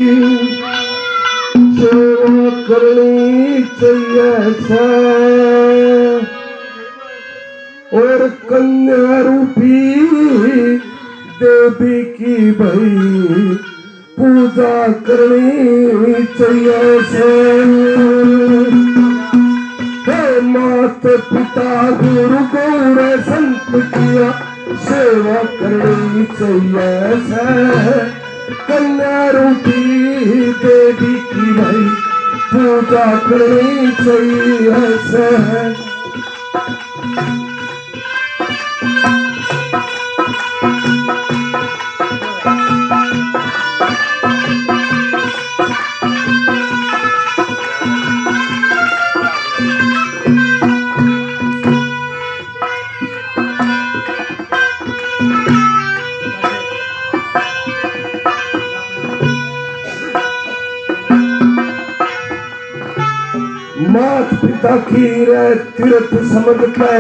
सेवा करनी चाहिए और कन्या रूपी देवी की भाई पूजा करनी चाहिए माता पिता गुरु गौर संत किया सेवा करनी चाहिए कन्या रूपी देवी की भाई पूजा करनी चाहिए माता पिता की तीर्थ समझ के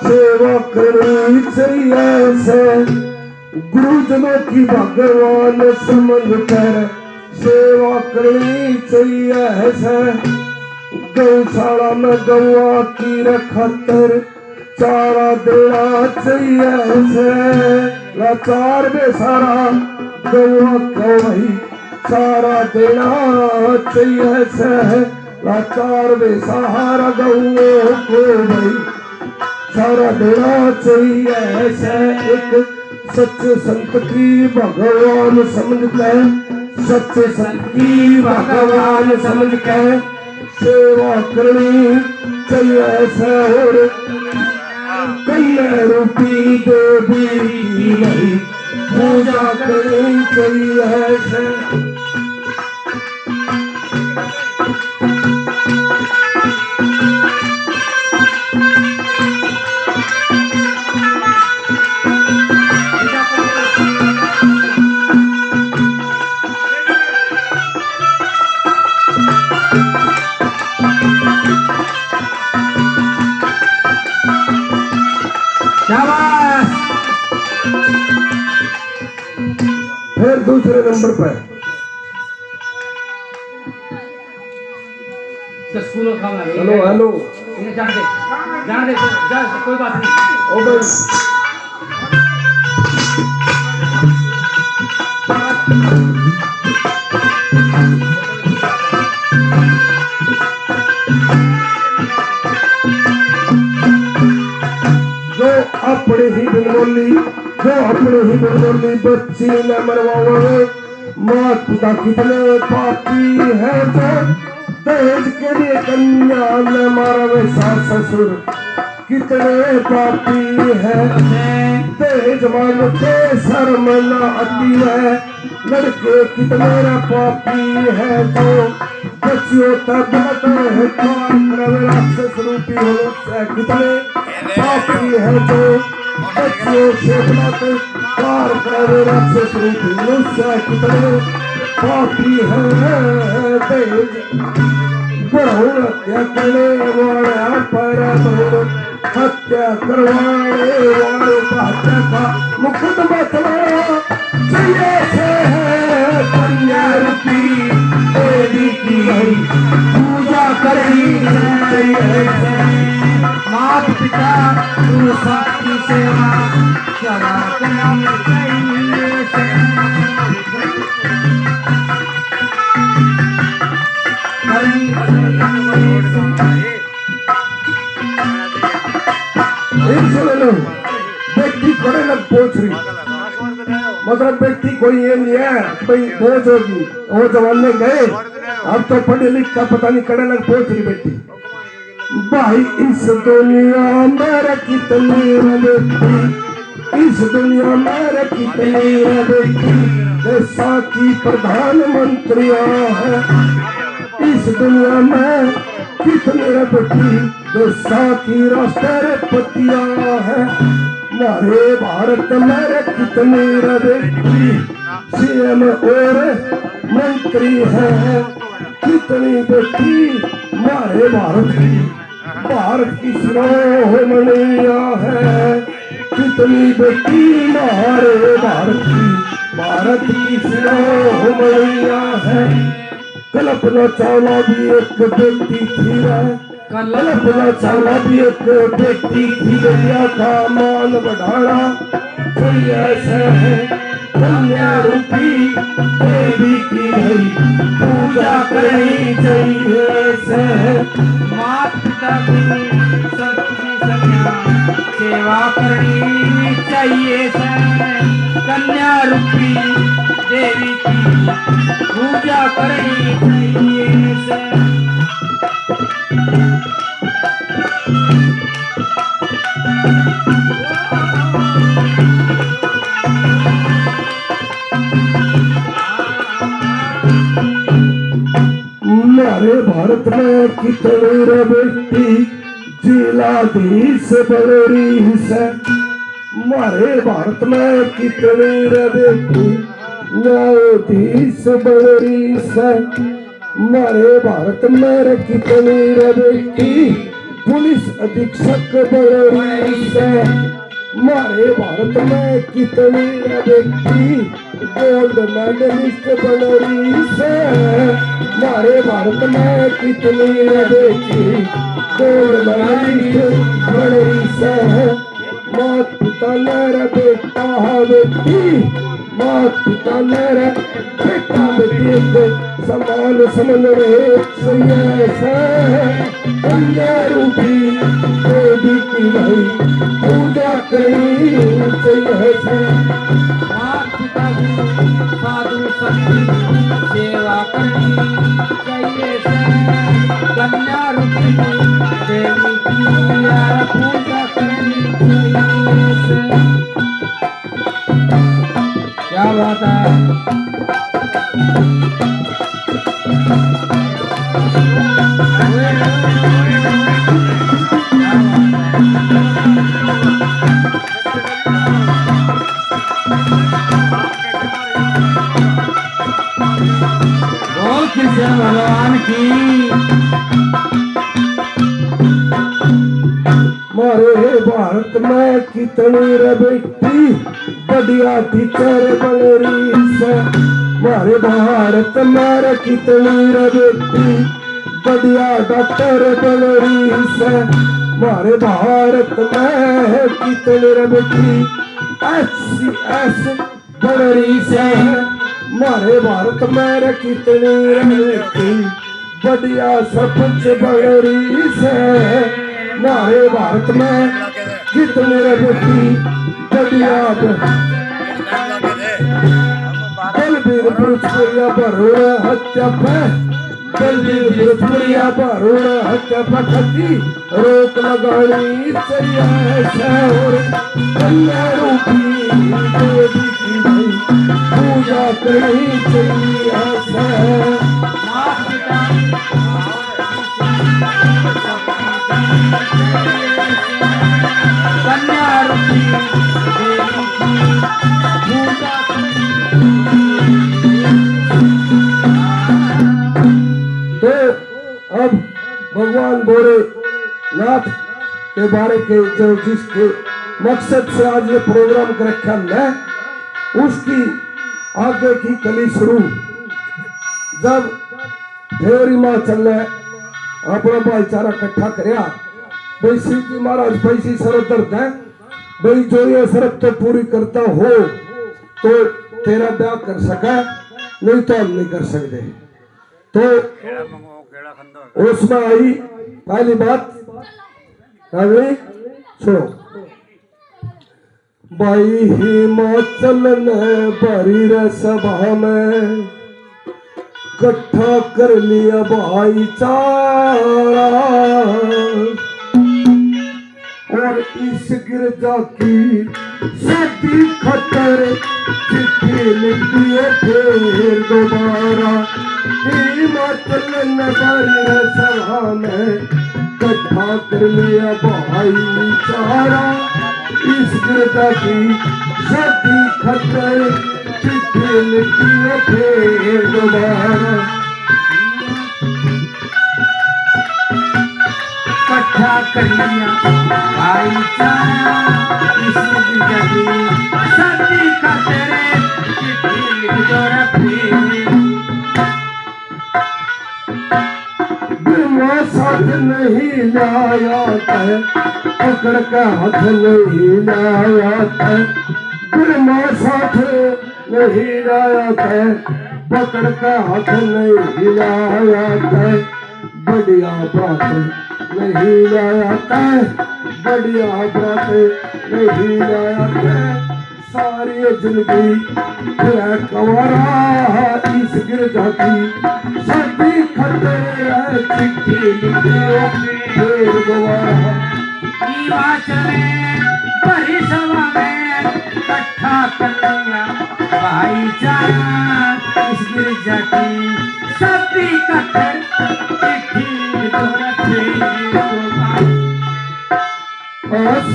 सेवा करनी चाहिए गुरुजनों की भगवान समझ कर सेवा करनी चाहिए गौशाला में गौआ की खातर चारा देना चाहिए लाचार बेसारा गौआ को वही चारा देना चाहिए लाचार बेसहारा गौओं को भाई सारा देना चाहिए एक सच्चे संत की भगवान समझ के सच्चे संत की भगवान समझ के सेवा करनी चाहिए और कन्या रूपी देवी की भाई पूजा करनी चाहिए फिर दूसरे नंबर पर हेलो हेलो जान दे कोई बात नहीं। ओ भाई जो अपने ही बनोली बच्ची न मरवावे मात पिता कितने पापी है जो दहेज के लिए कन्या न मारवे सास ससुर कितने पापी है दहेज मांगते शर्म न आती है लड़के कितने पापी है जो बच्चियों तक है राक्षस रूपी हो कितने पापी है जो बच्चियों से पार कर राक्षस रूपी मनुष्य कितने पापी है दहेज भ्रूण हत्या करने वाला पर भ्रूण हत्या करवाने वालों का हत्या का मुकदमा चलाया चाहिए कन्या रूपी देवी की पूजा करनी चाहिए माता पिता गुरु संत की सेवा सदा करनी चाहिए व्यक्ति खड़े लग पहुंच रही मतलब व्यक्ति कोई ये नहीं है भाई बोझ होगी वो जमाने गए अब तो पढ़े लिख का पता नहीं खड़े लग पहुंच रही बेटी भाई इस दुनिया में कितनी व्यक्ति इस दुनिया में कितनी व्यक्ति देशा की प्रधानमंत्रियां है इस दुनिया में कितने व्यक्ति देशा की राष्ट्रपतियां है हमारे भारत में कितने व्यक्ति सीएम और मंत्री है कितनी व्यक्ति हमारे भारत की शिरोमणियां है कितनी व्यक्ति हमारे भारत की भारत की सिरोमणिया है। कल्पना चावला भी एक बेटी थी रे, कल्पना चावला भी एक बेटी थी। दुनिया का मान बढ़ाना चाहिए ऐसे है। कन्या रूपी देवी की भाई पूजा करनी चाहिए ऐसे है। माता पिता गुरु सबकी सन्या सेवा करनी चाहिए कन्या रूपी देवी की पूजा करनी चाहिए हमारे भारत में कितने रे बेटी जिलाधीश बड़ी से। हमारे भारत में कितने रे बेटी न्यायाधीश बड़ी से। हमारे भारत में कितनी रे बेटी पुलिस अधीक्षक बड़ी से। हमारे भारत में कितनी रे बेटी गोल्ड मेडलिस्ट बड़ी से। हमारे भारत में कितनी रे बेटी गोल्ड मेडलिस्ट बड़ी से। मात पिता मेरा बेटा बेटी, मात पिता मेरा बेटा बेटी के समान समझ रहे कन्या रूपी देवी की भाई पूजा करनी चाहिए। माता पिता साधु संत सेवा करनी चाहिए कन्या रूपी देवी की पूजा करनी चाहिए। क्या बात है। बोल कृष्ण भगवान की। हमारे भारत में कितनी रे बेटी बढ़िया टीचर बन रही से। हमारे भारत में कितनी रे बेटी बढ़िया डॉक्टर बन रही से। हमारे भारत में कितनी रे बेटी HCS बन रही से। हमारे भारत में कितनी रे बेटी बढ़िया सरपंच बन रही से। हमारे भारत में कितने बेटी बढ़िया बलबीर भोजपुरिया भरूण हत्या पे बलबीर भोजपुरिया भरूण हत्या पखती रोक लगानी चाहिए। और कन्या रूपी देवी की भाई पूजा करनी चाहिए। कन्या रूपी देवी की पूजा तो अब भगवान भोलेनाथ के बारे के जो जिसके मकसद से आज ये प्रोग्राम कर रखा हमने, उसकी आगे की कली शुरू। जब फिर हिमाचल ने अपना भाईचारा इकट्ठा कराया, भाई श्री जी महाराज पैसी शरत दर्द है, भाई जो ये शरत तो पूरी करता हो तो तेरा ब्याह कर सका, नहीं तो हम नहीं कर सकते। तो उसमें आई पहली बात, सुनो, भाई हिमाचल ने भरी रे सभा में इकट्ठा कर लिया भाईचारा। और इस गिरजा की शादी खतर चिट्ठी लिखी फिर दोबारा। हिमाचल ने भरी सभा में इकट्ठा कर लिया भाईचारा। इस गिरजा की शादी खतर चिट्ठी लिखी फिर दोबारा। इकट्ठा कर लिया भाईचारा, इस जगह शादी का तेरे बिना साथ नहीं लाया है, पकड़ के हाथ नहीं लाया है, बिना साथ नहीं लाया है, पकड़ के हाथ नहीं लाया है, बढ़िया बात नहीं लाया है, बढ़िया बात नहीं लाया है, सारी जिंदगी तेरा कवारा इस गिरजा की सदी खतरे चिट्ठी लिखियो फिर दोबारा चले बड़ी सभा में इकट्ठा कर लिया भाईचारा इस गिरजा की सदी खतर चिट्ठी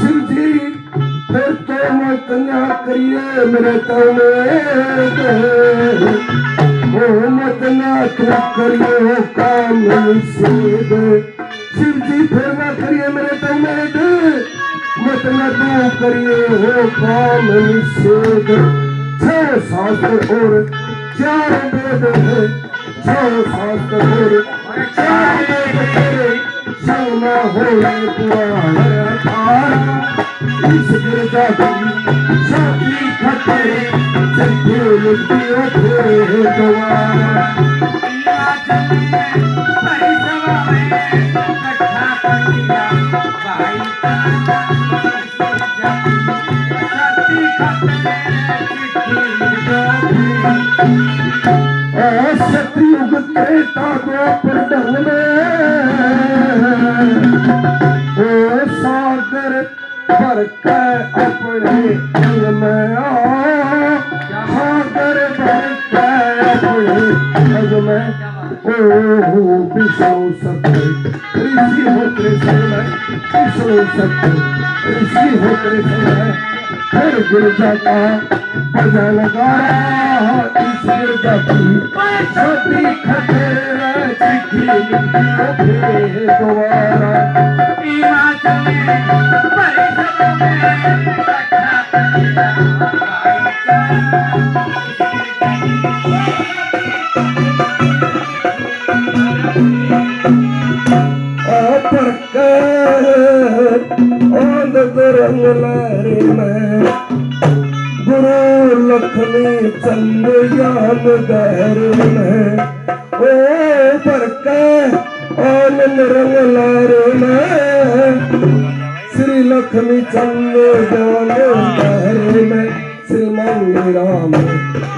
शिव जी फिर तो मत ना करिए मेरे तने ओ मत ना तू करिए काम निषेध शिव जी फिर ना करिए मेरे तने मत ना तू करिए हो काम निषेध छह शास्त्र और चार वेद है छह शास्त्र और चार वेद है सोना हो तुम्हारा इस गिरजा की शादी खतरे चलते लिखियो फिर दोबारा सतयुग त्रेता द्वापर ढंग में ओ सागर भर के अपने अंग में सागर भर के अपने अंग में ओ विष्णु सत्य ऋषि हो कृष्ण में विष्णु सत्य ऋषि हो कृष्ण में फिर गिरजा का भजन गाया इस गिरजा की सदी खतरे चिट्ठी लिखियो फिर दोबारा रंग लारे में गुरु लक्ष्मी चंद ज्ञान गहर में ओ बरके आनंद रंग लारे में श्री लक्ष्मी चंद ज्ञान गहर में श्री मंगे राम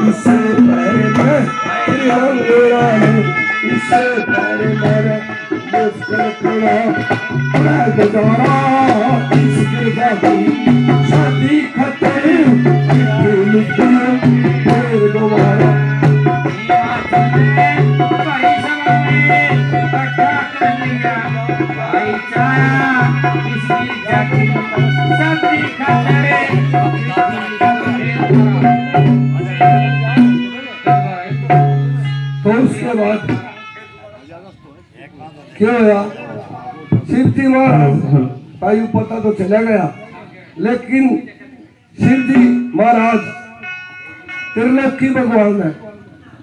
इसे पैर में श्री मंगे राम इसे पैर में मुस्कुरा खड़ा गुजारा इस गिरजा की शादी खतरे फिर दोबारा तो उसके बाद क्या हुआ शिव जी महाराज आयु पता तो चला गया लेकिन शिव जी महाराज त्रिलोकी भगवान है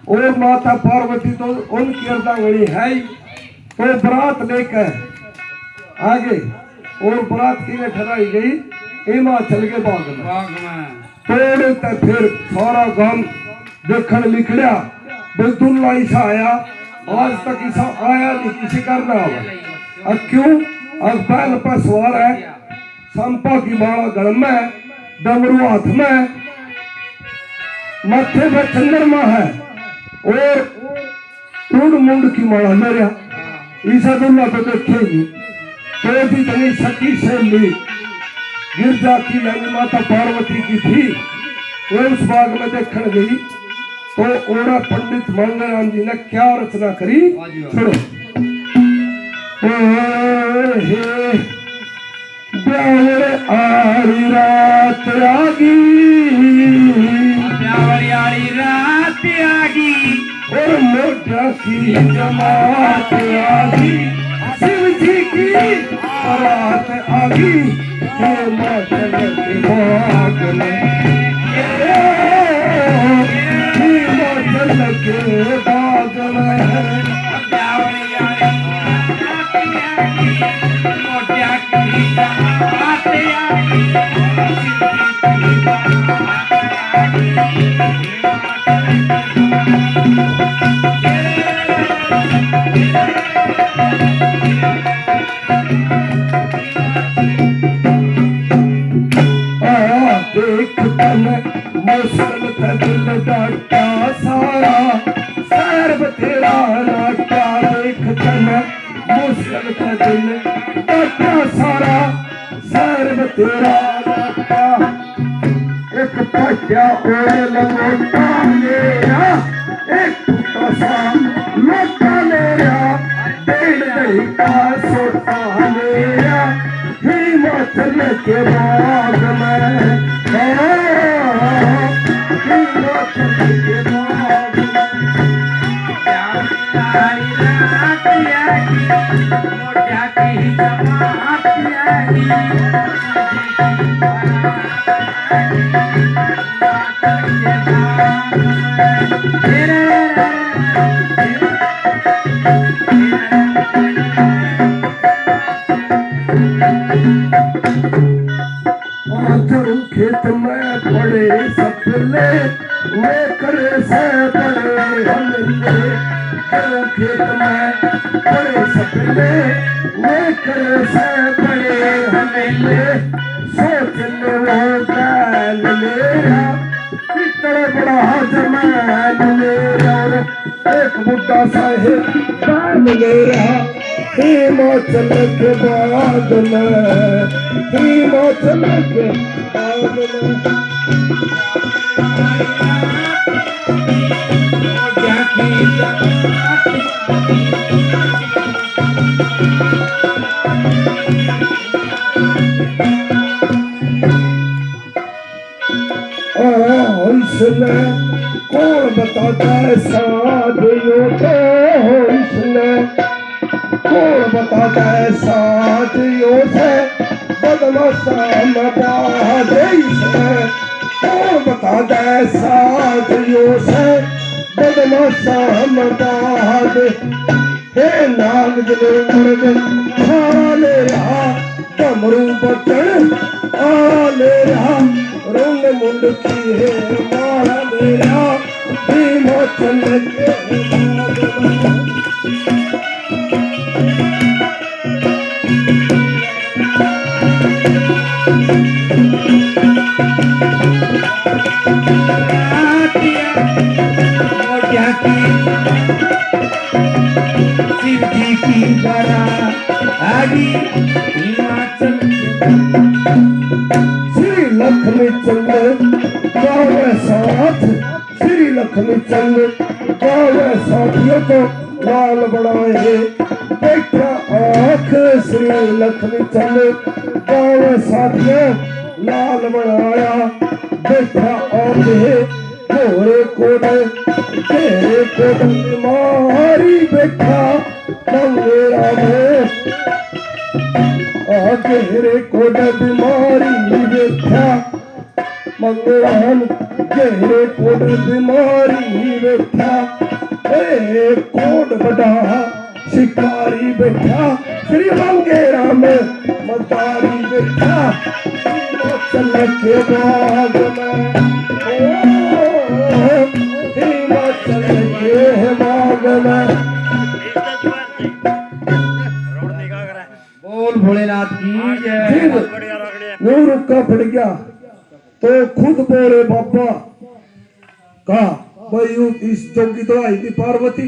और माता पार्वती तो उनकी अर्धांगिनी है ही तो बरात लेकर आगे और बरात की ठहराई गई हिमाचल के बाग में तोड़े तक फिर सारा गांव देखने निकलिया बिल्कुल ऐसा आया आज तक ऐसा आया नहीं किसी करना हुआ अब क्यों अब बैल पर सवार है संपा की माला गल में डमरू हाथ में माथे पर चंद्रमा है और टूड मुंड की माला मेरा ईसा दुल्ला तो देखेगी तो भी तनी सखी सहेली गिरजा की यानी माता पार्वती की थी वो उस बाग में देखने गई तो ओरा पंडित मंगलराम जी ने क्या रचना करी सुनो ब्यावर आरी रात आगी ब्यावर आरी रात आगी और मोटा की जमात आगी शिव जी की बारात आगी हिमाचल के बाग में हिमाचल के बाग में तेरा नाता देख तन मुश्किल का दिन काटा सारा सर्व तेरा नाता एक पट्या ओढ़ लंगोटा मेरा एक टूटा सा लोटा मेरा पेड़ दही का सोटा मेरा हिमाचल के बाग में हिमाचल के बाग खेत में पड़े सपने वे करे से पड़े हमले खेत में पड़े सपने वे करे से पड़े हमले सोच ले वो बैल मेरा कितना बड़ा जमान मेरा एक बुढ़ा सा है बैल मेरा हिमाचल के बाद में हिमाचल के बाद में इसने कौन बताता है साथियों को इसने कौन बताता है साथियों से बदमाशा मबाद इसने कौन बताता है साथियों से बदमाशा मबाद हे नाग जले मुर्ग खारा ले रहा डमरू बचन आ ले रहा रंग मुंड की है मारा मेरा हिमाचल के शिव जी की बारात आगी हिमाचल श्री लक्ष्मी चंद्र गावे साथ श्री लक्ष्मी चंद्र गावे साथियों को लाल बढ़ाए देखा आँख श्री लक्ष्मी चंद्र गावे साथियों लाल बढ़ाया देखा आँख घोड़े कोडे तेरे कोड मारी देखा मंगेरा में घेरे कोड बीमारी देखा मंगरान घेरे कोड बीमारी देखा कोड बड़ा शिकारी बैठा श्री मंगेरा में मदारी बैठा चल के बाग में हिमाचल के बाग में बोल भोलेनाथ की जय। वो रुका पड़ गया तो खुद बोले बाबा कहा भाई इस जोगी तो आई थी पार्वती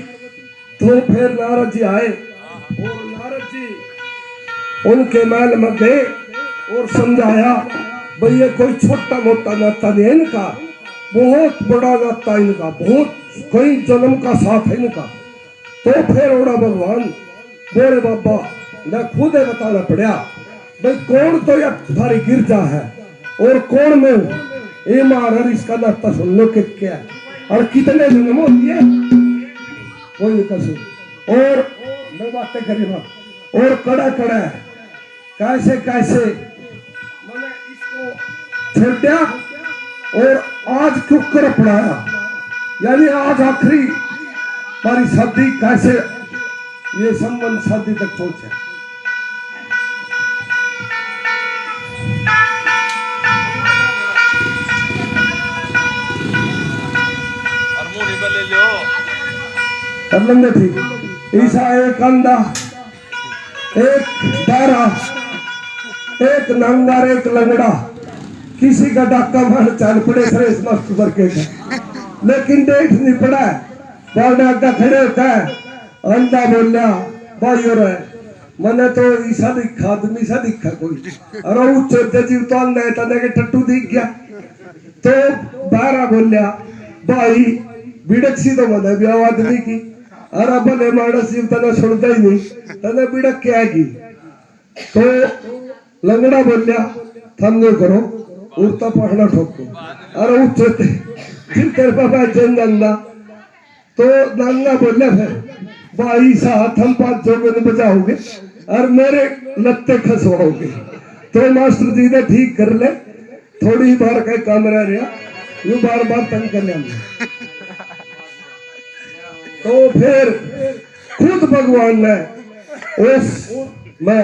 तो फिर नारद जी आए और नारद जी उनके महल में गए और समझाया भाई ये कोई छोटा मोटा नाता नहीं है इनका बहुत बड़ा नाता इनका बहुत कई जन्म का साथ है इनका तो फिर ओड़ा भगवान बोले बाबा मैं खुद ही बताना पड़ा भाई कौन तो यह थारी गिरजा है और कौन मैं हूं ये मार इसका नाता सुन लो कि क्या है और कितने जन्म होती है कोई कसम और मैं बातें करेगा और कड़ा कड़ा है कैसे कैसे मैंने इसको छोड़ दिया और आज क्यों कर पड़ाया यानी आज आखिरी हमारी शादी कैसे ये संबंध शादी तक पहुंचे कर लेंगे ठीक ईसा एक अंधा एक दारा एक नंगार एक लंगड़ा किसी का डाका मार चल पड़े सरेस मस्त करके लेकिन डेट नहीं पड़ा बावडा अड्डा खड़े होता है अंधा बोलिया भाई हो रहा है मैंने तो ईसा दिखा तुम ईसा दिखा कोई अरे उच्च जीव तो अंधा है तने के टट्टू दिख गया तो बारा बोलिया भाई बिड़क सी तो मैंने भी आदमी की अरे भले मानस जीव तना छोड़ता ही नहीं तने बिड़क क्या की तो लंगड़ा बोलिया थमने करो उड़ता पढ़ना ठोको अरे उच्च फिर तेरे पापा जन नंगा तो नंगा बोले फिर भाई साहब हम 500 में बचाओगे और मेरे लत्ते खसवाओगे तो मास्टर जी ने ठीक कर ले थोड़ी बार का काम रह रहा यू बार बार तंग कर लिया तो फिर खुद भगवान ने उस मैं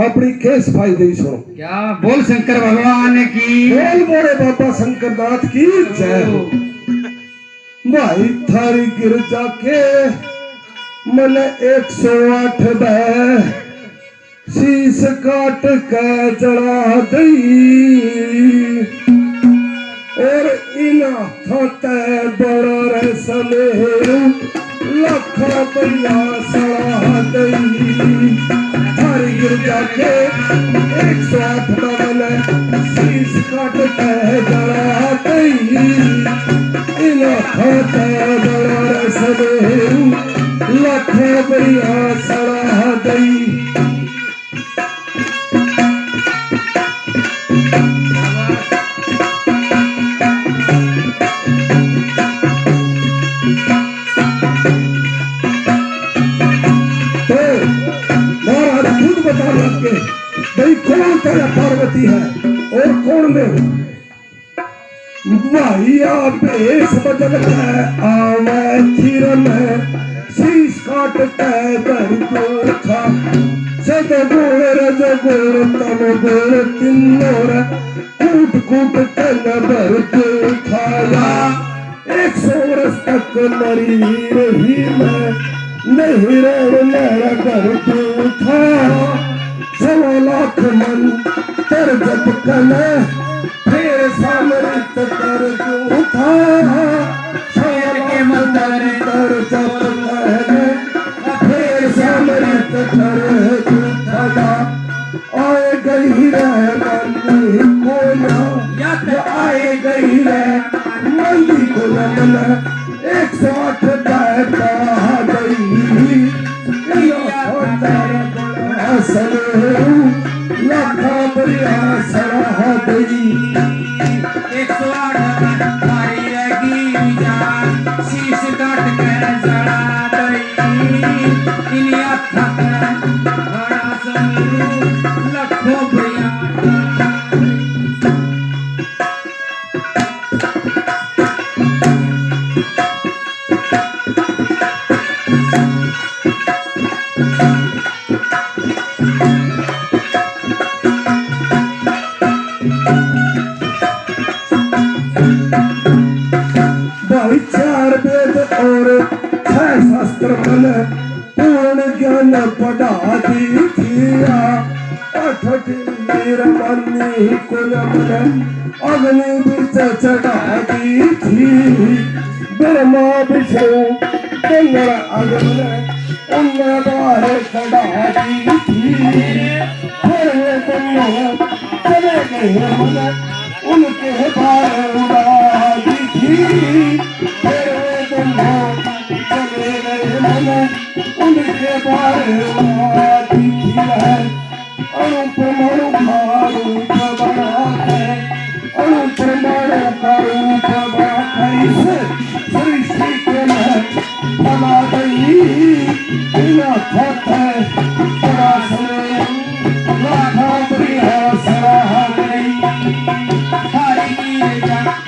अपनी केस फायदे सुनो क्या बोल शंकर भगवान की बोल बोले बाबा शंकरनाथ की जय हो भाई थारी गिरजा के मन 108 दे शीश काट के चढ़ा दई और इना थोते बड़ा रे समेरू लखा बढ़िया सड़ा दई थारी गिरजा के 108 मन शीश काट के चढ़ा दई इना थोते बड़ा रे समेरू लखा बढ़िया सड़ा दई भाई कौन तेरा पार्वती है और कौन में भाई आप इस बदल है आवे थिर में शीश काट के दर को था सद गोड़ रज गोड़ तम गोड़ तिन्नोर कूट कूट के नबर को खाया 100 वर्ष तक मरी रही मैं नहीं रहना घर को था 100 लाख मन तर जप कने फिर समृत कर तू था 100 लाख मन तर जप कने फिर समृत कर तू था आए गई रे मंदी को ना आए गई रे मंदी को ना 108 कहता गई लाखा बढ़िया सड़ा गई 108 भारी रहेगी जान शीश काट के जड़ा दई इनिया थक बड़ा समीरू लखों बढ़िया भाई 4 वेद और 6 शास्त्र मन पूर्ण ज्ञान पढ़ा दी थिया 8 वीर मनी कुल मन अग्नि बीच चढ़ा दी थी ब्रह्मा विष्णु गंगा अग्नि उन्हें बाहर चढ़ा दी थी फिर वे दोनों चले गए मन उनके बाहर उड़ा दी थी फिर वे दोनों चले गए मन उनके बाहर उड़ा दी थी अणु परमाणु का रूप बना है अणु परमाणु का रूप बना है इस सृष्टि के में बना गई बिना खत है बड़ा समय लाखा बढ़िया सराहा गई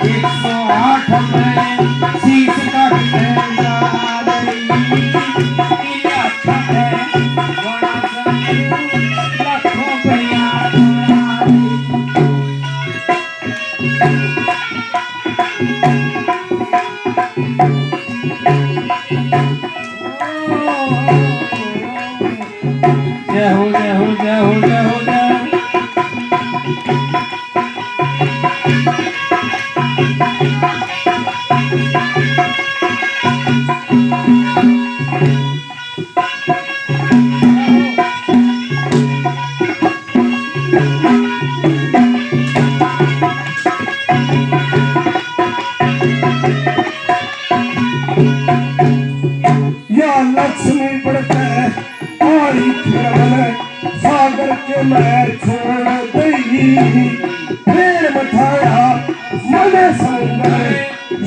108 में शीश काट के जड़ा दई इनिया थक बड़ा समीरू लखों बढ़िया जय हो जय हो जय हो जय हो जय लक्ष्मी बढ़ते आई फिर मन सागर के मैं छोड़ गई फिर मठाया मन समुंदर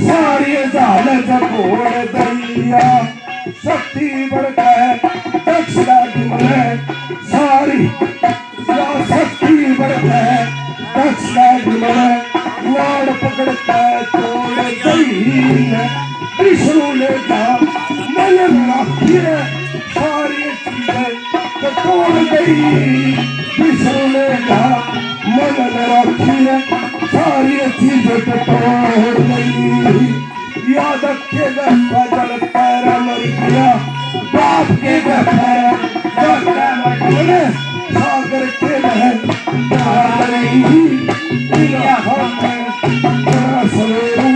सारी जाल जकोड़ दैया शक्ति बढ़कर दक्षिणा की मन सारी शक्ति बढ़कर दक्षिणा की मन नाड़ पकड़कर तोड़ गई विष्णु ने कहा मन राखी सारी चीजें तो तोड़ गई विष्णु ने कहा मन राखी सारी चीजें तो तोड़ गई याद रखेगा जल पैरा मर गया बाप के पैरा सागर के सवेरू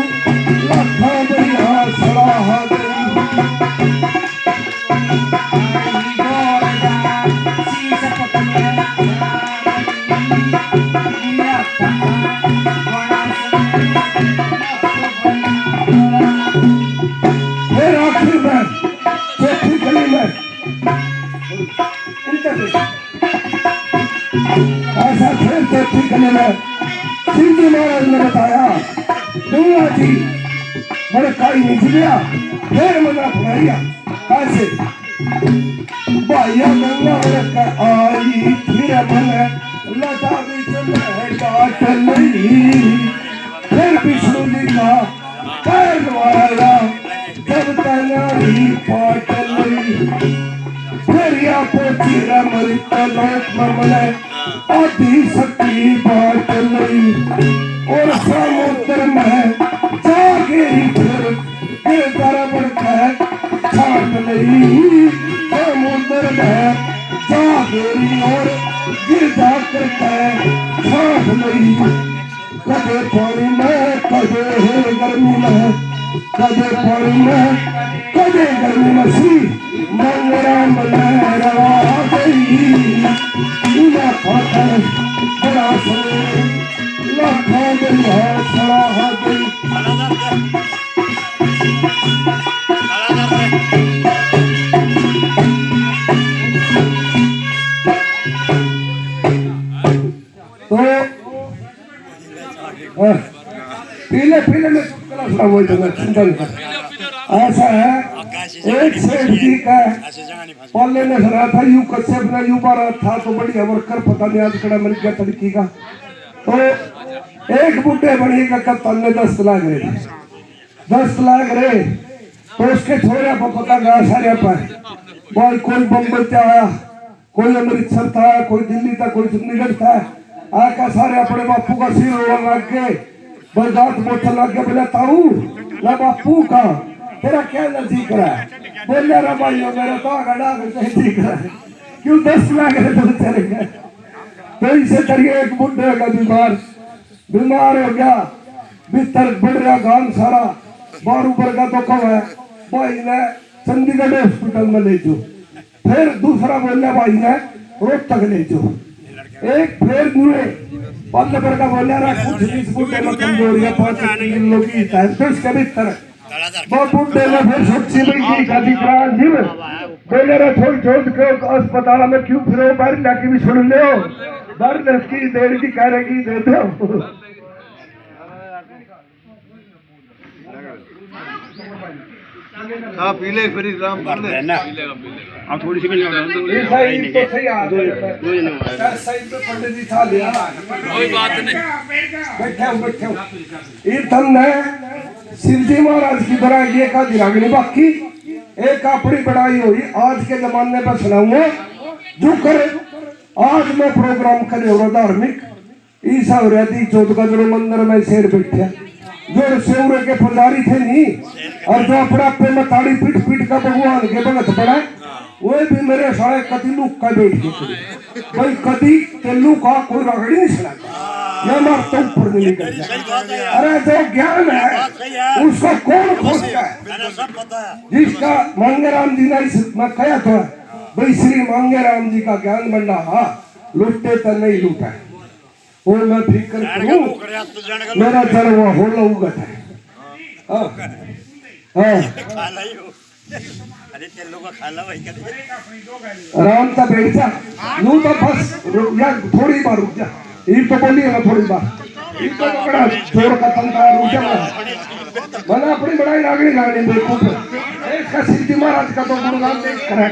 लखा बढ़िया सलाह फिर आखिर में चौथी गली में ऐसा फिर चौथी गली में शिव जी महाराज ने बताया दुनिया जी बड़े काई नहीं गया फिर मना फुलाइया ऐसे भाइया गंगा का आई फिर मन लटा भी डाट नहीं फिर विष्णु जी का पैर द्वारा जब तनारी पाट नहीं फिर या पोचीरा मरी तलोक ममले आदि शक्ति बात नहीं और समुद्र में जाके फिर गिरदारा बढ़कर छाट नहीं समुद्र में जाके और गिरदा करके छाट नहीं कदे पानी में कदे गर्मी में कदे पानी में कदे गर्मी में सी मंगरा में रवा गई इना खाकर बड़ा सो लाखा बढ़िया सलाह गई तो पीले पीले में चुटकुला सुना वो जगह सुंदर ऐसा है एक सेठ जी का पल्ले ने सुना था यू कश्यप ने यू बारा था तो बड़ी अवरकर पता नहीं आज कड़ा मिल गया तड़की का तो एक बुढ़े बड़ी का कप्तान ने 10 लाख रहे 10 लाख रहे तो उसके छोरे को पता गया सारे पर भाई कोई बम्बई से आया कोई अमृतसर था कोई दिल्ली था कोई चंडीगढ़ था आका सारे अपने बापू का सिर रोने लग गए बरदात बोतल लग गए बोले ताऊ ना बापू का तेरा क्या नजदीक रहा है बोले रा भाई मेरा तो गड़ा नजदीक रहा है क्यों 10 लाख तो चले गए तो इसे करिए एक बुढ़े का बीमार हो गया बिस्तर बढ़ रहा गान सारा 12 ऊपर का तो कब है भाई ने चंडीगढ़ हॉस्पिटल में ले जाओ फिर दूसरा बोले भाई ने रोहतक ले जाओ एक फिर दूरे पल्ले पर का बोले रहा कुछ इस बुढ़े में कमजोरियां 5 किलो की है तो इसके भीतर वो बुढ़े ने फिर सोची भाई का दिख रहा जीव बोले रहा छोड़ छोड़ के अस्पताल में क्यों फिर बाहर लाके भी छोड़ ले बाहर की देर की कह रही दे दो हाँ पीले फिर राम कर ले ना अब थोड़ी सी ये सही तो सही आ गया सही तो पंडित जी था लिया कोई बात नहीं बैठे ये तुमने शिवजी महाराज की तरह ये का दिरागनी बाकी एक अपनी बढ़ाई हुई आज के जमाने पर सुनाऊंगा जो करे आज मैं प्रोग्राम करे हो धार्मिक ईसा हो रही 14 मंदिर में शेर बैठे जो सेवरे के पुजारी थे नहीं और जो अपना पे में ताड़ी पीट पीट का भगवान के भगत पड़ा वो भी मेरे सारे कतिलू का बैठ गए भाई कति तेलू का कोई रगड़ी नहीं सुना ये मार तो ऊपर नहीं निकल अरे जो ज्ञान है उसको कौन खोजता है जिसका मांगेराम जी ने मैं कहा था भाई श्री मांगेराम जी का ज्ञान भंडार लुटते तो नहीं लूटा वो मैं फिक्र करूं मेरा जन्म हो लऊगा है अरे तेरे लोग खा ला भाई कर आराम से बैठ जा नू तो बस रुक जा थोड़ी बार रुक जा ये तो बोली है ना थोड़ी बार ये तो पकड़ा जोर का तंत्र रुक जा मैंने अपनी बड़ाई रागड़ी गाड़ी बेवकूफ इसका सिद्धि महाराज का तो गुणगान देख करे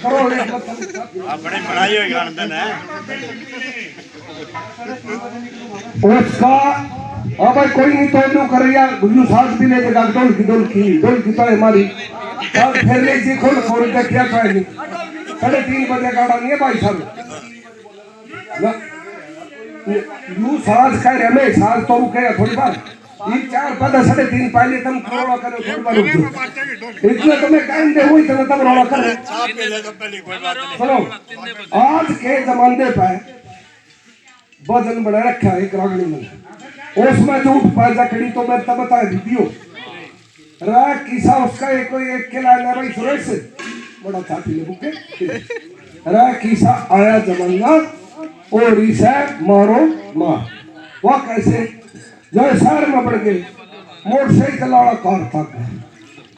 करो अपने पढ़ाई हो गान है उसका अब भाई कोई नहीं तो लो कर या गुरु साहब भी ले जगा डोल की तो है हमारी और फिर ले जी खोल खोल के क्या पाएगी 3:30 बजे गाड़ा नहीं है भाई साहब यू साज कह रहे मैं साज तो रुके थोड़ी बार ये 4 3:30 पहले तुम रोड़ा करो थोड़ी बार इतना तुम्हें टाइम दे हुई इतना तुम रोड़ा कर चलो आज के जमाने पे वजन बड़ा रखा है एक रागड़ी में उसमें जो उठ पाए जकड़ी तो मैं तब बता वीडियो रा किसा उसका एक किला है भाई सुरेश से बड़ा छाती ले बुके रा किसा आया जमाना और इसे मारो मार वो कैसे जो शहर में बढ़ गए मोटरसाइकिल वाला कार तक गए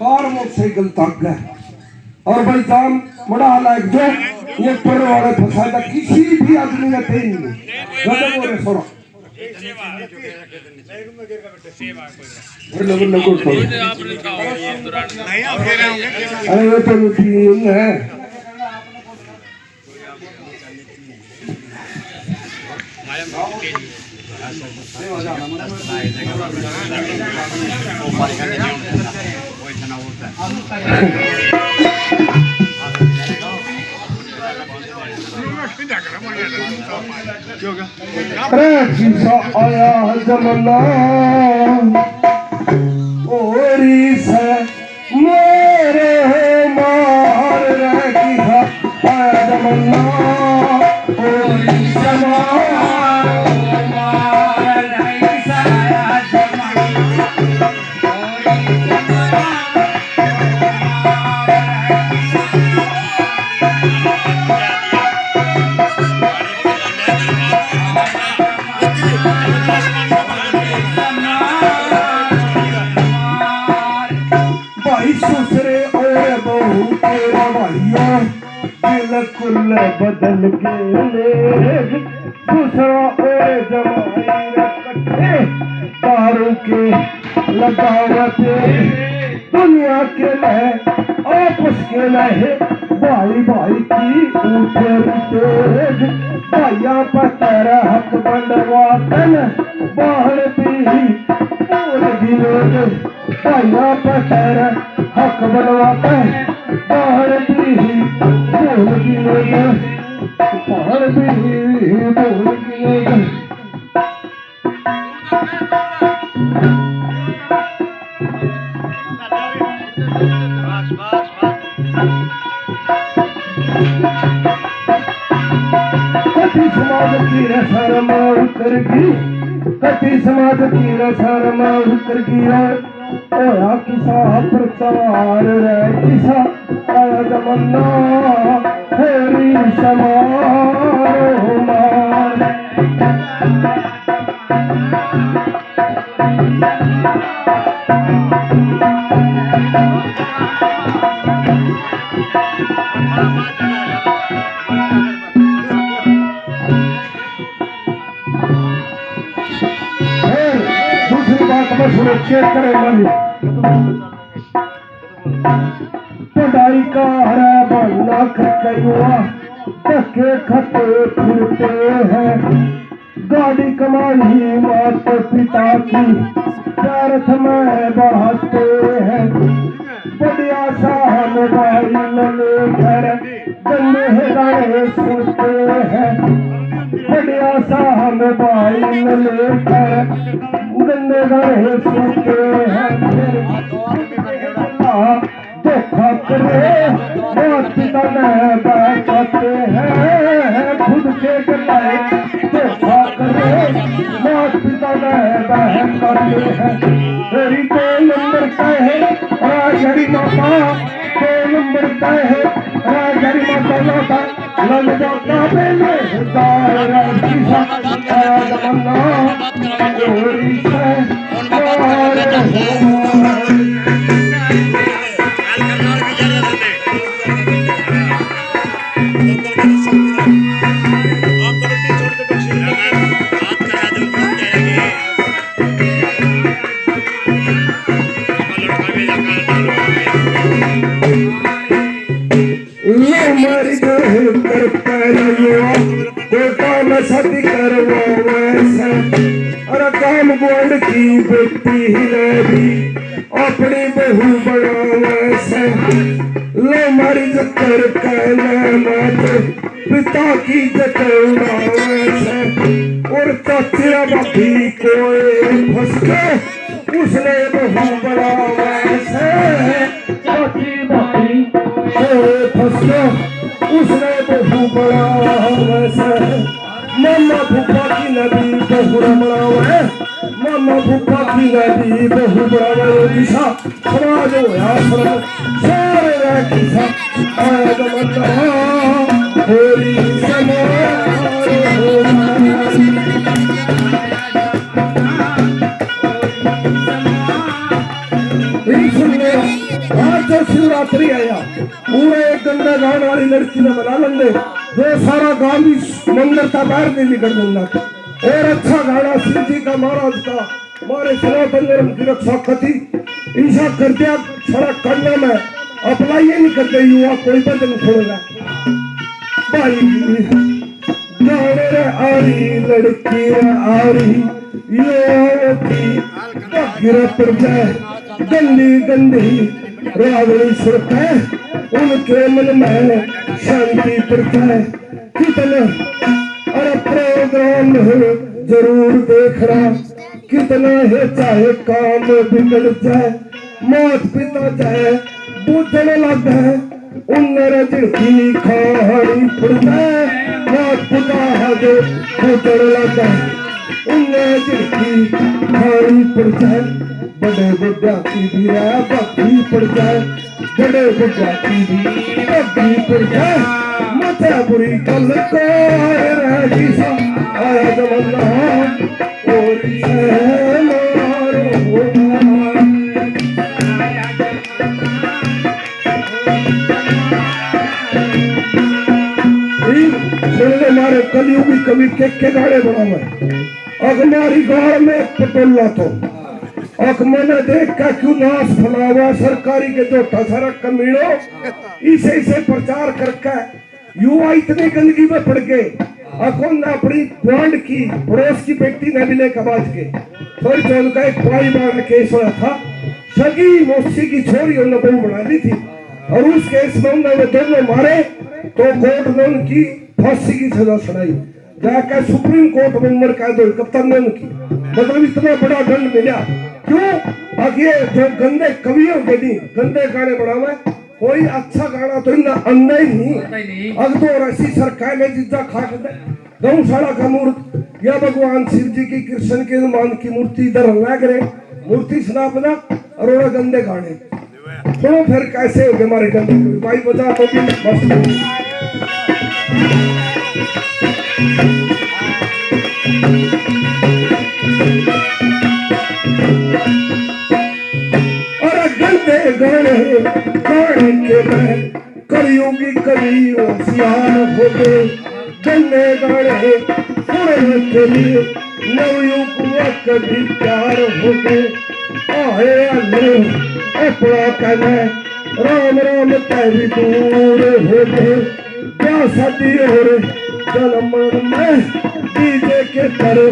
कार मोटरसाइकिल तक गए और भाई जाम बड़ा लायक जो ये पर वाले फंसा था किसी भी आदमी ने पे नहीं गजब हो रहे सोरा अरे वो तो तीन है किसा आया जमाना ओरी से मेरे मार रे किसा आया जमाना ओरी से मार रे किसा आया जमाना सुसरे और बहू तेरा भाइयों बिल्कुल बदल के दूसरा और जमाई इकट्ठे दारू के लगावते दुनिया के लह आपस के लह भाई भाई की ऊपर तेज भाइया पत्थर हक बनवातन बाहर भी बोल गिरे भाइया पत्थर हक बनवाते बाहर भी बोल गिरे बाहर भी बोल गिरे कति समाज की रसम उतरगी कति समाज की रसम उतरगी ओया किसा प्रचार रे किसा आया जमाना हेरी समारो मार दूसरी बात में सुरक्षित करे वाली पढ़ाई का हरा बनना कयुआ धक्के खते फिरते हैं गाड़ी कमाई माता पिता की व्यर्थ में बहाते हैं बढ़िया सा मोबाइल लेकर गंदे गाने सुनते हैं बढ़िया सा मोबाइल लेकर गंदे गाने सुनते हैं धोखा करे माता पिता में बताते हैं खुद के गलाए धोखा करे माता पिता में बहन करते हैं तेरी 2 नंबर तय है राजहरी माता 2 नंबर तय है राजहरी माता लौटा लल जाता पहले दायरा किसा आया जमाना गोरी से शादी करवावे से अरे काम गोल्ड की बेटी ने भी अपनी बहू बनावे से ले मारी जकर कहने मत पिता की जतनावे से और चाचा बापी कोई फंस के उसने बहू बनावे से चाची बाती कोई फंस के उसने बहू बनावे से मामा फूफा की नदी बहू बनावे मामा फूफा की नदी बहू बनावे दिशा समाज होया सरल सारे रह किसा आया जमना होरी समारो सुनने आज जो शिवरात्रि आया पूरे एक गंगा गाँव वाली लड़की ने बना लेंगे जो सारा गांव भी मंदिर का बाहर नहीं निकल देना और अच्छा गाना शिव जी का महाराज का हमारे सनातन धर्म की रक्षा कथी ईशा कर दिया सारा करना में अप्लाई नहीं करते युवा कोई बदन छोड़ना भाई गाने रे आरी लड़की रे आरी यो की गिरा पर जाए गंदी गंदी रावणी सुरत है उनके मन में शांति पड़ता है कितना अरे प्रोग्राम है जरूर देख रहा कितना है चाहे काम बिगड़ जाए मात पिता चाहे बूझने लग है उन्नर झिड़की खाड़ी पड़ता है मात पिता जो बूझने लग है उन्नर झिड़की खाड़ी पड़ जाए बड़े बुढ़ा की भी भक्ति पड़ जाए बड़े बुढ़ा की भी भक्ति पड़ जाए मचा बुरी कल को किसा आया जमना और सुनने मारे कलयुगी कवि के गाने बनावे अगमारी गाड़ में एक पटोला तो मैंने देख का क्यों नाश फलावा सरकारी के जो सारा कमीनो इसे प्रचार करके युवा इतनी गंदगी में पड़ गए अकौन ने अपनी ब्रांड की पड़ोस की बेटी ने मिले कबाज के थोड़ी चौल का एक पाई बार केस हुआ था सगी मौसी की छोरी उन्होंने बहू बना दी थी और उस केस में उन्होंने दोनों मारे तो कोर्ट ने उनकी फांसी की सजा सुनाई जाकर सुप्रीम कोर्ट में उम्र कैद हुई कप्तान ने उनकी मतलब इतना बड़ा दंड मिला क्यों आगे जो गंदे कवियों के नहीं गंदे गाने बनावे कोई अच्छा गाना तो इतना अंधा ही नहीं अब तो ऐसी सरकार ने जिद्दा खा कर गौशाला का मूर्त या भगवान शिव जी की कृष्ण के हनुमान की मूर्ति इधर लग रहे मूर्ति स्थापना और गंदे गाने तो फिर कैसे हो गए हमारे गंदे भाई बजा तो भी मस्त गाने गाने के मैं कलयुगी कवि होशियार हो गए गन्ने गाने सुनने के लिए नवयुग हुआ कभी प्यार हो गए आए अल्ले अपना कहने राम राम तेरी दूर हो गए क्या शादी और जन्म में डीजे के तर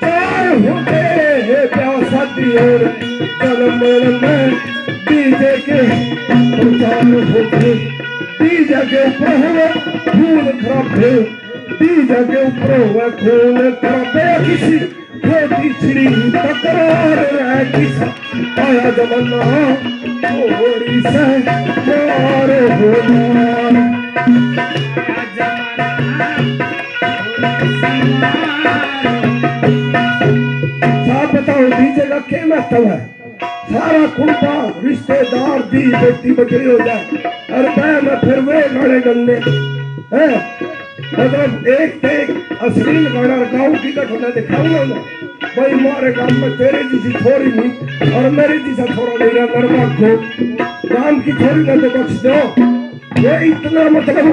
चार हो गए क्या शादी और जन्म में डीजे के प्रचार होते डीजे के ऊपर हुए खून खराबे डीजे के ऊपर हुए खून खराबे किसी छोटी छिड़ी तकरार है किसा आया जमाना थोड़ी से मार हो साहब बताओ डीजे का क्या महत्व है सारा कुंबा रिश्तेदार दी बेटी बकरी हो जाए अरे मैं फिर वे गाने गंदे हैं मतलब एक अश्लील गाना गाँव की कठोना दिखाऊंगा मैं भाई हमारे गांव में तेरे जैसी छोरी नहीं और मेरे जैसा छोरा नहीं रहा नरमा को गांव की छोरी ने तो बख्श दो ये इतना मतलब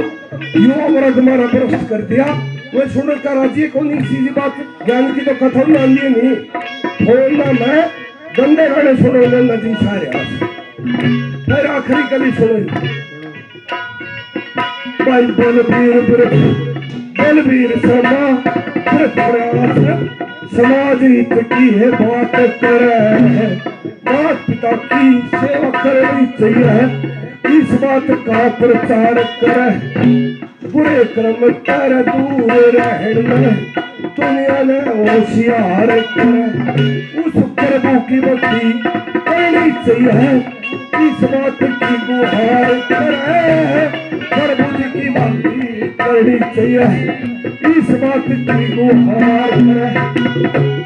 युवा वर्ग हमारा भ्रष्ट कर दिया वो सुनकर राजी को नहीं सीधी बात ज्ञान की तो कथा मान ली नहीं फोन मैं गंदे गाने सुनो नदी सारे फिर आखिरी कली सुनो भाई बलबीर बलबीर समा समाज हित की है बात करे, माता पिता की सेवा करनी चाहिए, इस बात का प्रचार करे, बुरे क्रम पर दूर रहना दुनिया ने होशियार करे, उस प्रभु की भक्ति करनी चाहिए, इस बात की गुहार करे, प्रभु जी की भक्ति करनी चाहिए, इस बात की गुहार करे,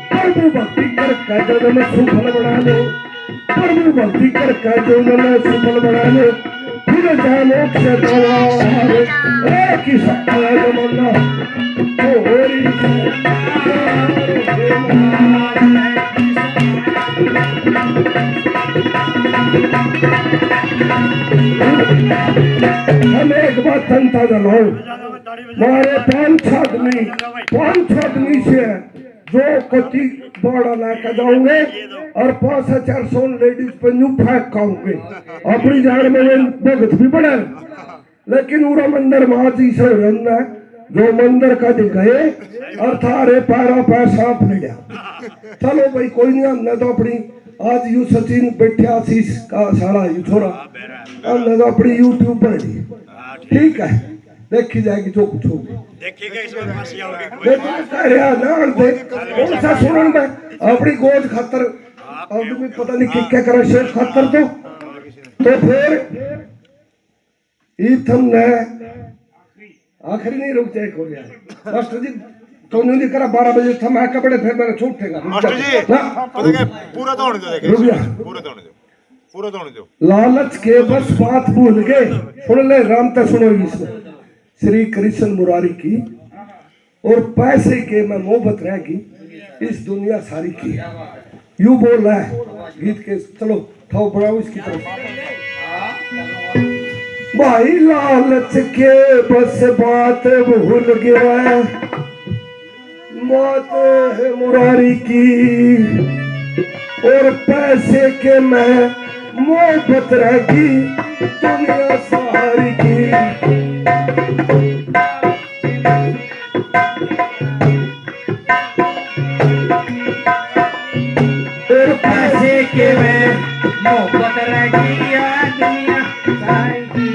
प्रभु भक्ति कर जन्म सुफल बना लो, प्रभु भक्ति कर जन्म सुफल बना लो, फिर जाए मोक्ष द्वार, एक ही सत्य जमना होरी हम एक बात अंदाजा लो, मारे पांच आदमी से जो कति बड़ा लेकर जाओगे और 5,400 लेडीज पे न्यू फेंक खाओगे, अपनी जान में भगत भी बढ़े, लेकिन उरा मंदिर महाजी से रहना जो मंदिर का गए और थारे पैरा पैर सांप ले लिया, चलो भाई कोई नहीं, हमने तो अपनी आज यू सचिन बैठा शीश का सारा यू छोरा, हमने तो अपनी यूट्यूब पर ली, ठीक है, देखी जाएगी जो कुछ होगी, देखिएगा इसमें फांसी आओगे कौन सा सुनन में अपनी गोद खातर आदमी पता नहीं क्या करा शेर खातर, तो फिर ईथम ने आखिरी नहीं रुक जाए हो गया मास्टर जी, तो नहीं करा 12 बजे था मैं कपड़े फिर मैंने छूटेगा मास्टर जी पता क्या पूरा तो होने दो, देखे पूरा तो होने दो, लालच के बस बात भूल गए, सुन ले राम ते सुनो इसमें, श्री कृष्ण मुरारी की और पैसे के में मोहब्बत रहेगी इस दुनिया सारी की, यू बोल रहा है गीत के, चलो थाओ बढ़ाओ इसकी तरफ, भाई लालच के बस बात भूल गया बात है मुरारी की, और पैसे के में मोहब्बत रहेगी दुनिया सारी की, और पैसे के में मोहब्बत रहेगी दुनिया सारी की,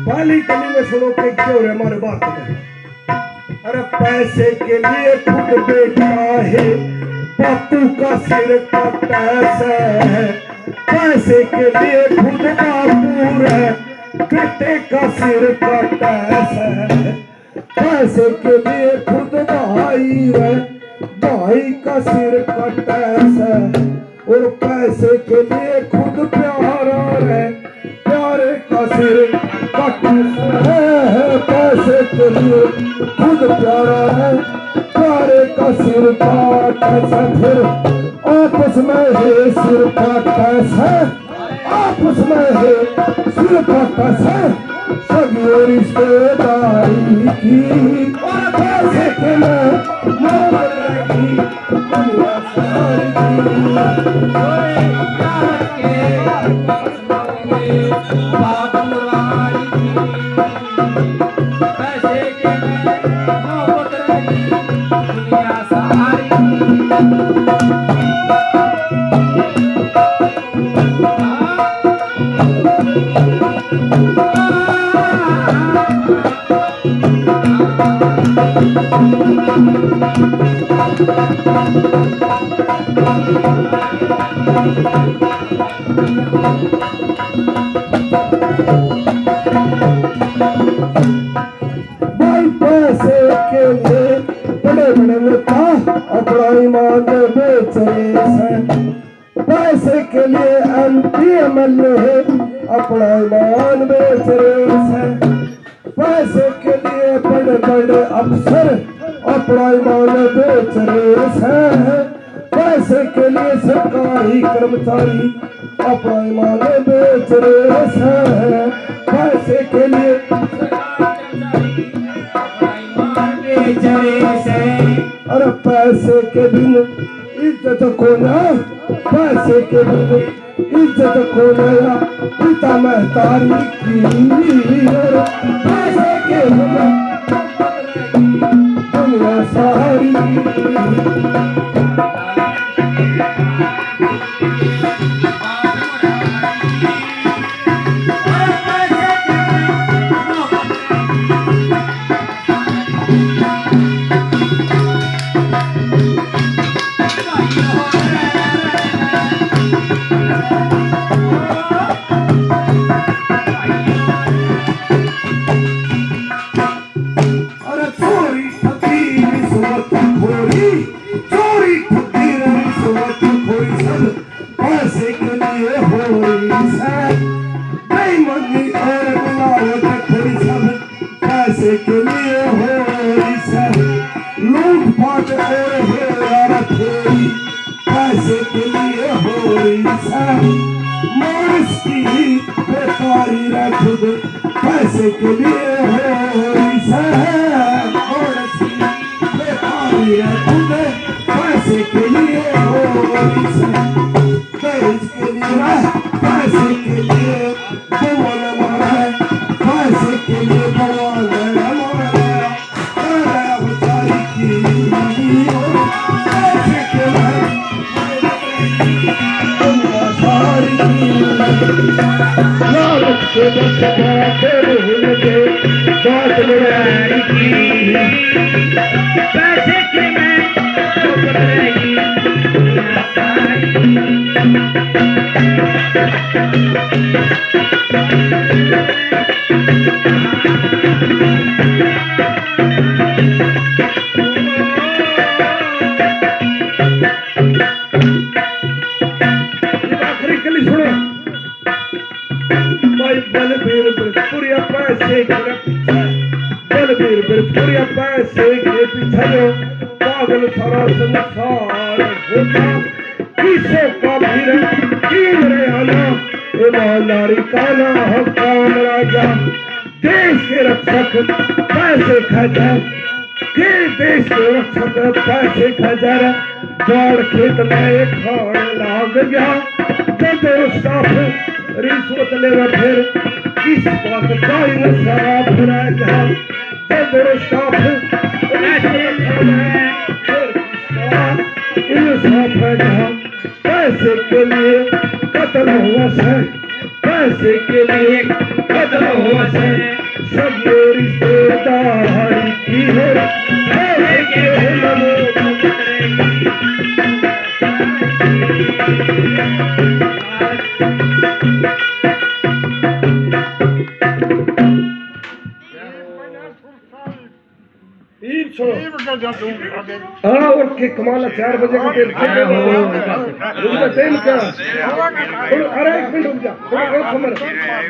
पहली कली में सुनो के क्यों रे हमारे बात में, अरे पैसे के लिए खुद बेटा है बापू का सिर कटा है, पैसे के लिए खुद बापू है बेटे का सिर कटा है, पैसे के लिए खुद भाई है भाई का सिर कटा है, और पैसे के लिए खुद प्यारा है प्यारे का सिर कटा है, पैसे के लिए खुद प्यारा है प्यारे का सिर काटा है, फिर आपस में है सिर काटा है, आपस में है सिर काटा है, सभी रिश्तेदारी की, और पैसे के में मोहब्बत रहेगी दुनिया सारी भाई पैसे के लिए बड़े बड़े नेता अपना ईमान बेच रहे हैं, पैसे के लिए MP MLA अपना ईमान बेच रहे हैं, पैसे के लिए बड़े बड़े अफसर अपना ईमान बेच रहे हैं, पैसे के लिए सरकारी कर्मचारी अपना ईमान बेच रहे हैं, पैसे के लिए के बिन इज्जत को ना, पैसे के बिन इज्जत को नया, पिता महतारी की, पैसे के बिन दुनिया सारी। पैसे के लिए हो सब लूटपाट और हेरा फेरी, पैसे के लिए हो सब मोरिस की बेकारी रखद, पैसे के लिए हो सब मोरिस की बेकारी रखद, पैसे के लिए हो सब देश के लिए, पैसे के लिए भगवान हमारा, पैसे के लिए भगवान के बस कराते भूल गए बात बुराई की, पैसे के मैं रहेगी आखिरी कली सुनो भाई, बलबीर बिरपुरिया पैसे के पीछे, बलबीर बिरपुरिया पैसे के पीछे जो पागल सारा संसार होता, किसे का भीड़ कीन रे आना, ईमानदारी का ना काम राजा, देश के रक्षक पैसे खजा के, देश के रक्षक पैसे खजा, बाढ़ खेत में खान लाग गया, जब स्टाफ रिश्वत लेवा फिर किस बात का इंसाफ रह गया, जब स्टाफ इंसाफ रह गया, पैसे के लिए कत्ल हुआ से, पैसे के लिए कत्ल हुआ से, सब ये रिश्तेदारी की है, पैसे के हाँ, और के कमाल 4 बजे का तेल उसका टाइम क्या? अरे 1 मिनट रुक जा,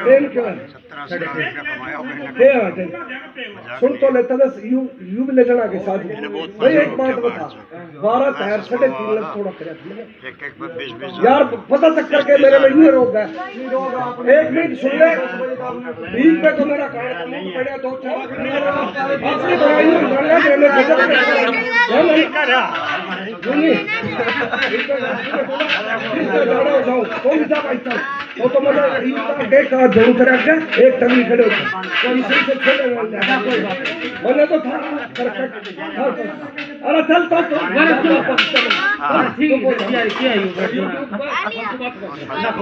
टाइम क्या है? सुन तो लेता था यू भी ले जाना के साथ भाई। एक बात बता, 12 टायर 3.5 लाख थोड़ा करे यार, पता तक करके मेरे में यूं रोक है। 1 मिनट सुन ले, बीच पे तो मेरा कार्ड पड़ा 2-4 अपनी बनाई बढ़िया के मैं गजब नहीं कर रहा सुनी जाना जाओ कौन जा पाता तो मतलब ये डेट का जरूर करा के एक तभी खड़े होता कोई से खेले मैंने तो था अरे चल तो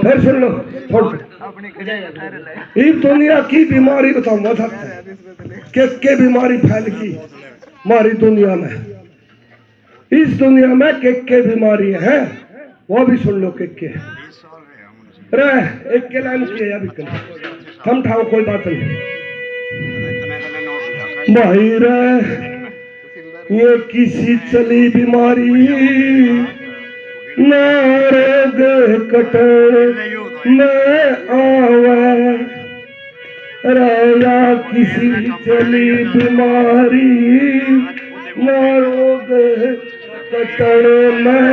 फिर सुन लो इस दुनिया की बीमारी बताऊंगा था के बीमारी फैल गई हमारी दुनिया में। इस दुनिया में के बीमारी है वो भी सुन लो के रे एक के लाइन की है अभी थम ठाओ कोई बात नहीं भाई रे ये किसी चली बीमारी न रोग कटड़ में आवे या किसी चली बीमारी न रोग कटड़ में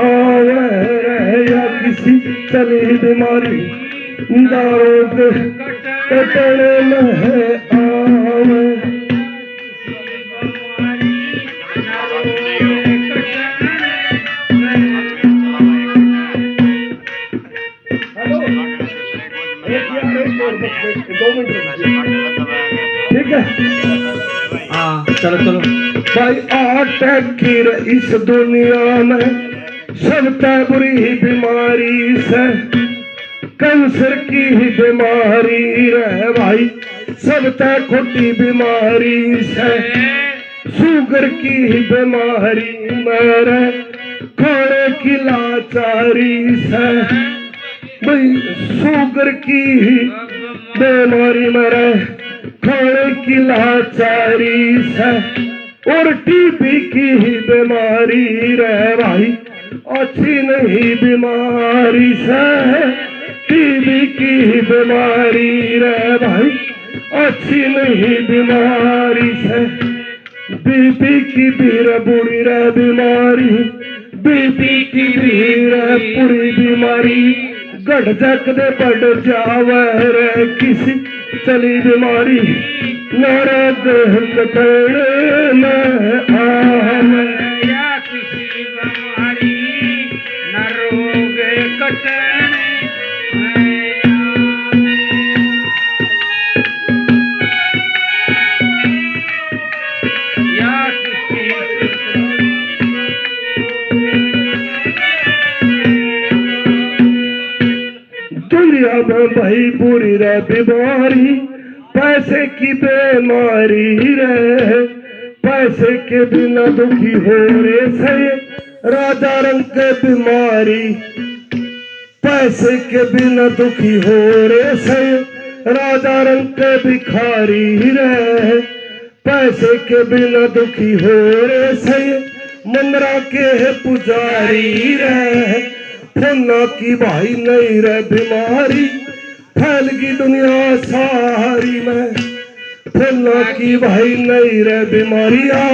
आवे या किसी चली बीमारी न रोग कटड़ में आवे और बस बैठ के 2 मिनट रुक। ठीक है हाँ चलो चलो भाई अटैक की इस दुनिया में सबसे बुरी बीमारी से कैंसर की ही बीमारी रहे भाई, सबसे खोटी बीमारी से शुगर की ही बीमारी मेरे खाने की लाचारी से भाई, शुगर की ही बीमारी मेरे खाने की लाचारी से और टीबी की ही बीमारी रहे भाई, अच्छी नहीं बीमारी से टीबी की ही बीमारी रहे भाई, अच्छी नहीं बीमारी से बीपी की भी बुरी रे बीमारी, बीपी की भी पूरी बीमारी गढ़ जक दे बढ़ जावे रे किसी चली बीमारी नारा देह कटड़ में आवे या किसी बीमारी न रोग कटने या किसी दुनिया में भाई बुरी रे बीमारी, पैसे की बीमारी रे, पैसे के बिना दुखी हो रे से राजा रंग के बीमारी, पैसे के बिना दुखी हो रे से राजा रंग के भिखारी रे, पैसे के बिना दुखी हो रे से मंदरा के पुजारी रे, फन्ना की भाई नहीं रे बीमारी फैल गई दुनिया सारी में, फन्ना की भाई नहीं रे बीमारियां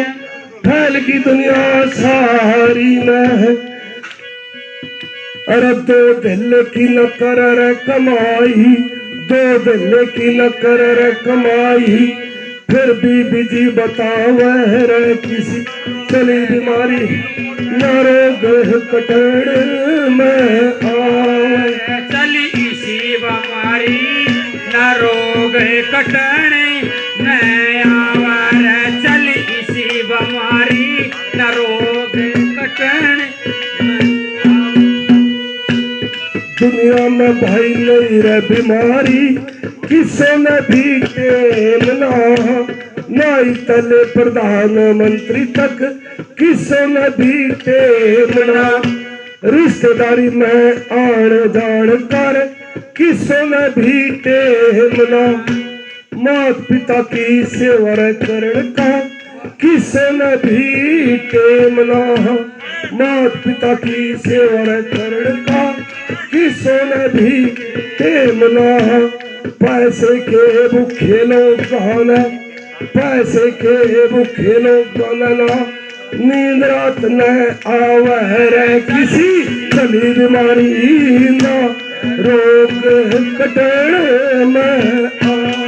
फैल गई दुनिया सारी में। अरे 2 दिल की न कर रे कमाई, 2 दिल की न कर रे कमाई, फिर भी बिजी बतावे रे किसी चली बीमारी न रोग कटड़ में आवे चली इसी बीमारी न रोग कटने न आवर, चली इसी बीमारी न रोग कटने दुनिया में भाई नहीं रे बीमारी किसी ने भी टेम ना तले प्रधानमंत्री तक किसी ने भी टेम ना, रिश्तेदारी में आन जान कर किसी ने भी टेम ना, माता पिता की सेवा करण का किसी ने भी टेम ना, माता पिता की सेवा करण का किसी ने भी टेम ना, पैसे के भूखे लोग गाना, पैसे के भूखे लोग गाना, नींद रात न आवे रे किसी चली बीमारी ना रोग कटड़ में आवे।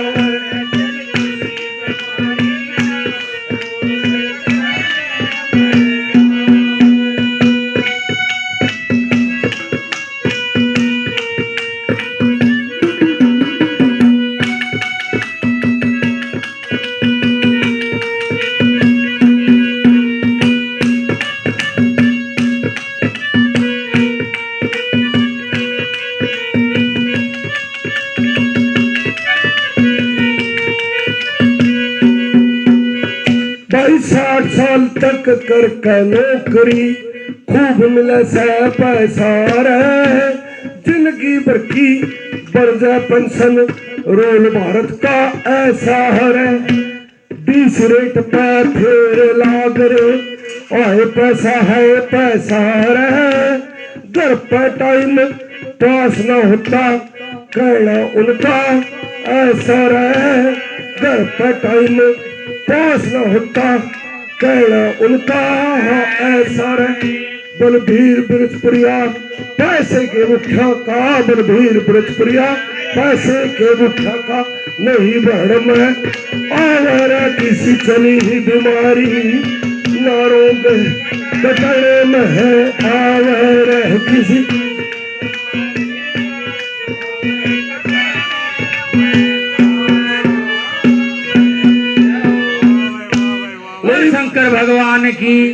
भाई 60 साल तक करके नौकरी खूब मिले से पैसा रे, जिंदगी भर की बर्जा पेंशन रोल भारत का ऐसा रे, 20 रेट पे फिर लाग रे आए पैसा है पैसा रे, घर पे टाइम पास न होता कहना उनका ऐसा रे, घर पे टाइम पास न होता कहना उनका ऐसा रे। बलबीर ब्रजपुरिया पैसे के मुखिया का, बलबीर ब्रजपुरिया पैसे के मुखिया का नहीं बढ़ में आवारा किसी चली ही बीमारी न रोग कटड़ में है आवारा किसी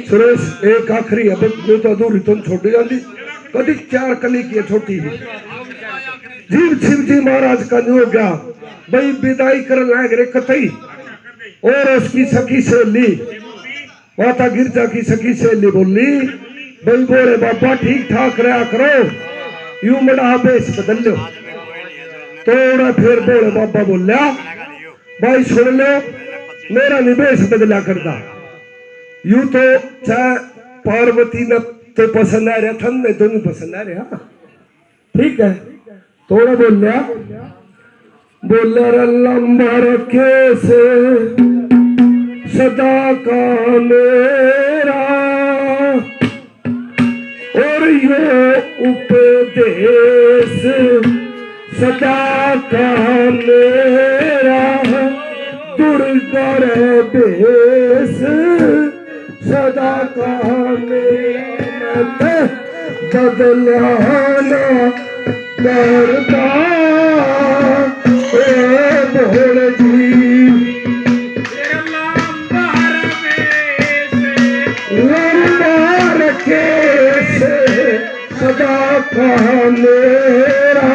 सुरेश एक आखिरी है मैं तो अधूरी तुम छोटी जाती कभी 4 कली की है छोटी ही जीव शिव जी महाराज का नहीं हो गया भाई विदाई कर लाग रे कतई और उसकी सखी सहेली माता गिरजा की सखी सहेली बोली भाई बोले बाबा ठीक ठाक रहा करो यूं मड़ा बेस बदल लो थोड़ा फिर बोले बाबा बोलिया भाई सुन लो मेरा निवेश बदला करता यूं तो चाहे पार्वती ने तो पसंद आ रहा था नहीं तो नहीं पसंद आ रहा ठीक है थोड़ा बोलिया लंबा रखे से सदा का मेरा और यो उपदेश सदा का मेरा दुर्गर देश सदा का मेरा बदलाना करता भोल जी सदा का मेरा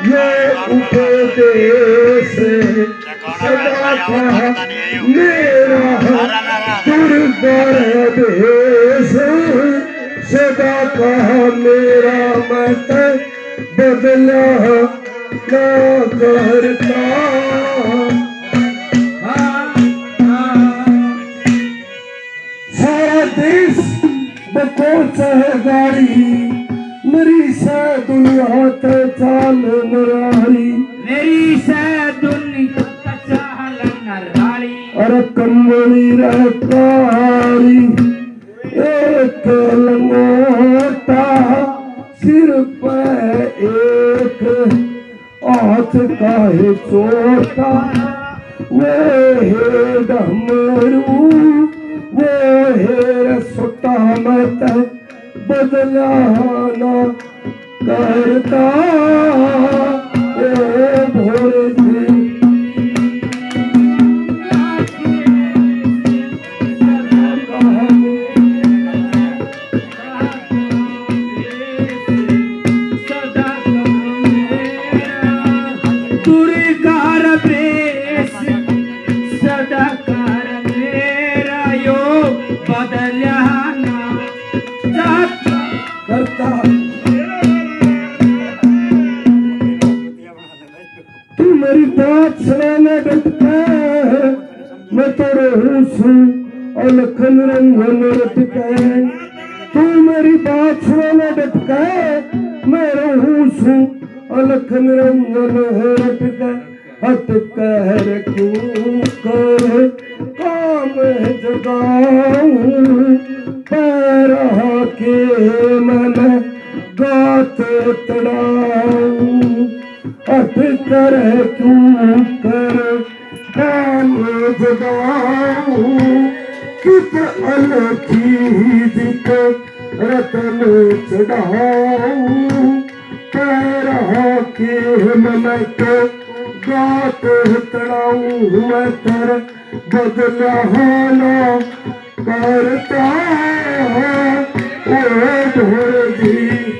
ये उपदेश सदा का मेरा दुर्गर देश सदा का मेरा मत बदला ना करता सारा देश बकोच है गाड़ी मेरी से दुनिया ते चाल नरारी मेरी से दुनिया ते चाल नरारी अरे कमली रहकारी एक लंगोटा सिर पे एक हाथ का है छोटा वे है डमरू वो है सुटा मत बदलाना करता ओ भोले जी तू मेरी बात सुनाने डटका मैं तेरे हूँ अलखन रंगन रटका तू मेरी बात सुनाने डटका मैं हूँ अलखन रंगन रटका हट कर क्यों कर काम जगाऊं पैरा के मन गात तड़ाऊं हट कर क्यों कर काम जगाऊं कित अलखी जित रतन चढ़ाऊं पैरा के मन गात तड़ाऊं मैं तर बदलाना करता ओ भोले जी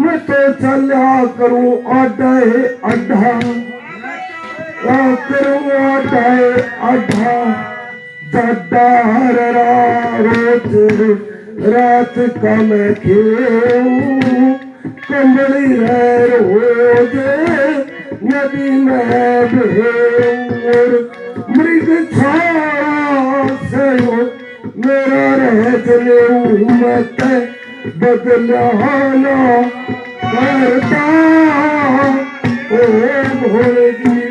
मैं तो चलिया करूं अड्डे अड्डा करूं अड्डे अड्डा जदार रोज रात का मैं खेऊं कमली रह रोज नदी में भेऊं मृग छाया से मेरा रह चले मत बदलाना करता ओ भोले जी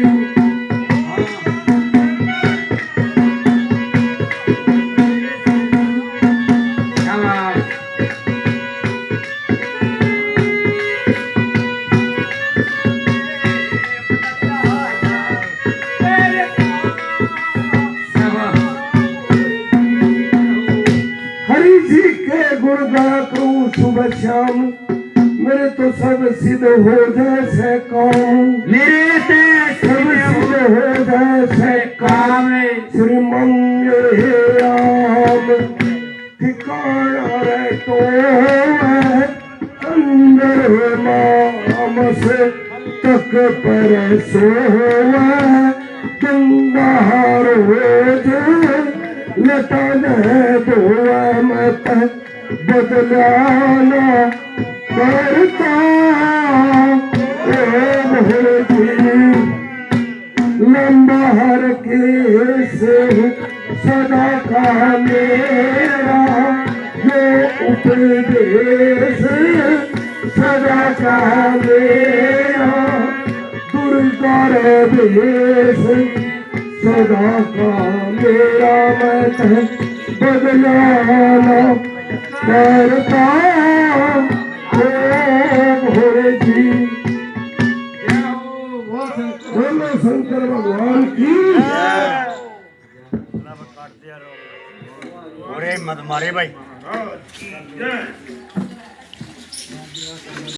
श्याम मेरे तो सब सिद्ध हो जैसे काम मेरे ते सब सिद्ध हो जैसे काम श्री मंगलयाम ठिकाना रे तो अंदर नाम से तक पर सोवा गंगार रोज लता ने धोआ मत बदलाना करता ओ भोजी लंबा हर के से सदा का मेरा जो उपदेश सदा का मेरा दुर्गार देश सदा का मेरा मत बदलाना करता ओ भोजी बोलो शंकर भगवान की अरे मत मारे भाई